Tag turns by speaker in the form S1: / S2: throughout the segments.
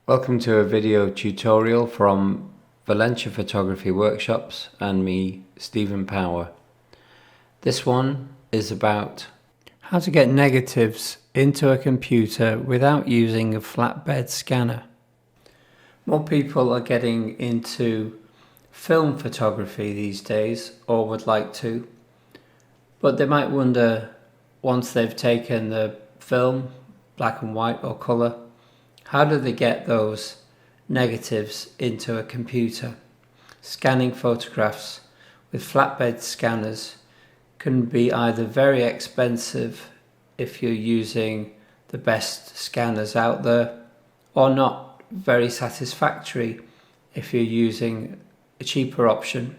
S1: Welcome to a video tutorial from Valentia Photography Workshops and me, Stephen Power. This one is about how to get negatives into a computer without using a flatbed scanner. More people are getting into film photography these days, or would like to, but they might wonder, once they've taken the film, black and white or colour, how do they get those negatives into a computer? Scanning photographs with flatbed scanners can be either very expensive if you're using the best scanners out there, or not very satisfactory if you're using a cheaper option.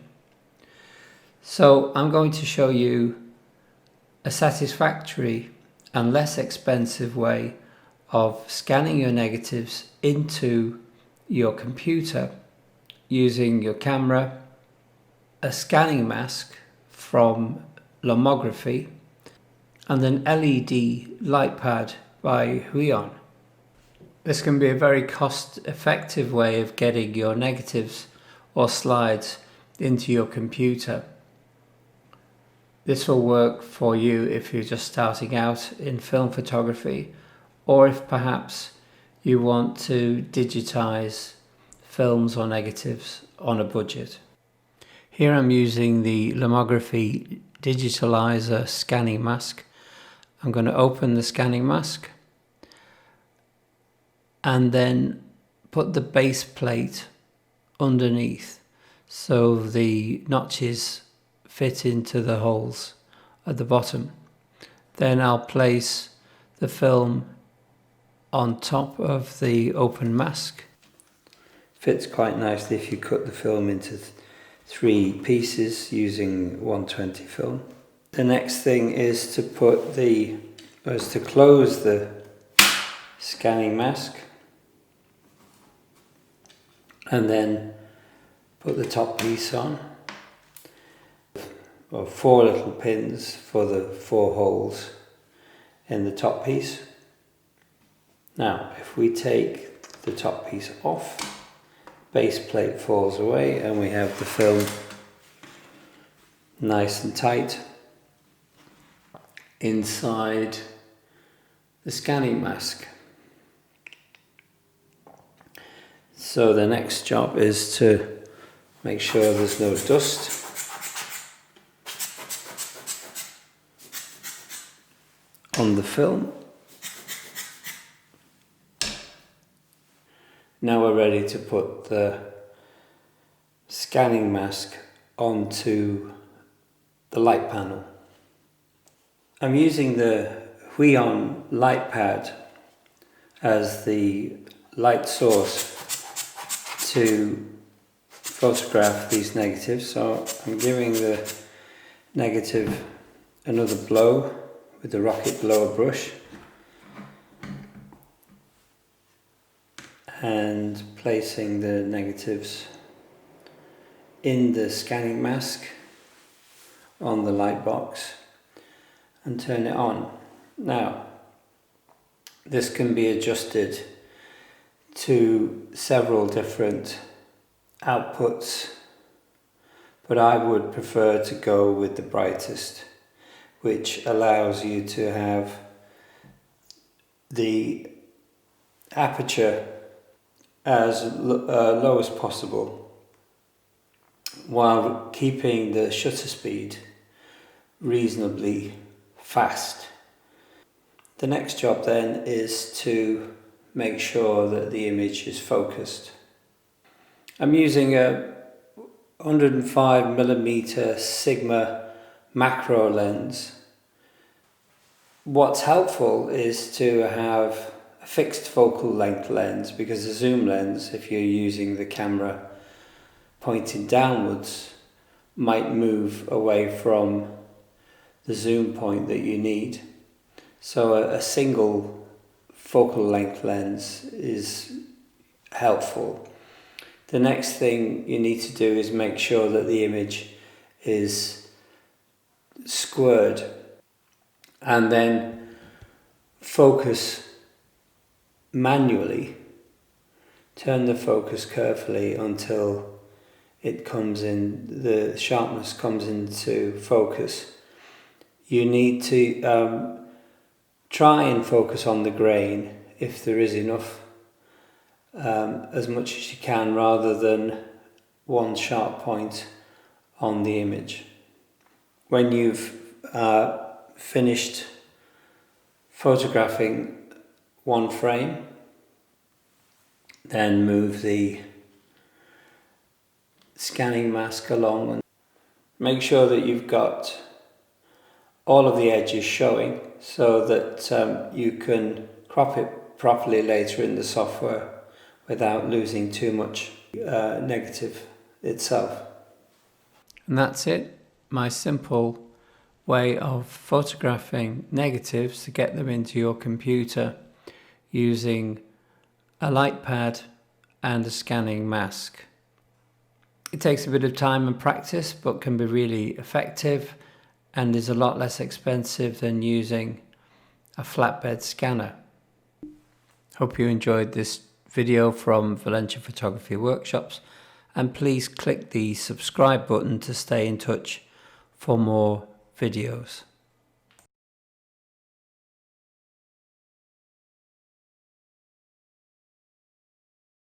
S1: So I'm going to show you a satisfactory and less expensive way of scanning your negatives into your computer using your camera, a scanning mask from Lomography, and an LED light pad by Huion. This can be a very cost-effective way of getting your negatives or slides into your computer. This will work for you if you're just starting out in film photography, or if perhaps you want to digitize films or negatives on a budget. Here I'm using the Lomography Digitalizer scanning mask. I'm going to open the scanning mask and then put the base plate underneath so the notches fit into the holes at the bottom. Then I'll place the film on top of the open mask. Fits quite nicely if you cut the film into three pieces using 120 film. The next thing is to close the scanning mask and then put the top piece on, or 4 little pins for the 4 holes in the top piece. Now, if we take the top piece off, base plate falls away and we have the film nice and tight inside the scanning mask. So the next job is to make sure there's no dust on the film. Now we're ready to put the scanning mask onto the light panel. I'm using the Huion light pad as the light source to photograph these negatives, so I'm giving the negative another blow with the rocket blower brush and placing the negatives in the scanning mask on the light box and turn it on. Now, this can be adjusted to several different outputs, but I would prefer to go with the brightest, which allows you to have the aperture as low as possible while keeping the shutter speed reasonably fast. The next job then is to make sure that the image is focused. I'm using a 105mm Sigma macro lens. What's helpful is to have a fixed focal length lens, because a zoom lens, if you're using the camera pointing downwards, might move away from the zoom point that you need. So a single focal length lens is helpful. The next thing you need to do is make sure that the image is squared, and then focus manually Turn the focus carefully until it comes in, the sharpness comes into focus. You need to try and focus on the grain, if there is enough, as much as you can, rather than one sharp point on the image. When you've finished photographing one frame, then move the scanning mask along and make sure that you've got all of the edges showing, so that you can crop it properly later in the software without losing too much negative itself. And that's it, my simple way of photographing negatives to get them into your computer using a light pad and a scanning mask. It takes a bit of time and practice, but can be really effective and is a lot less expensive than using a flatbed scanner. Hope you enjoyed this video from Valentia Photography Workshops, and please click the subscribe button to stay in touch for more videos.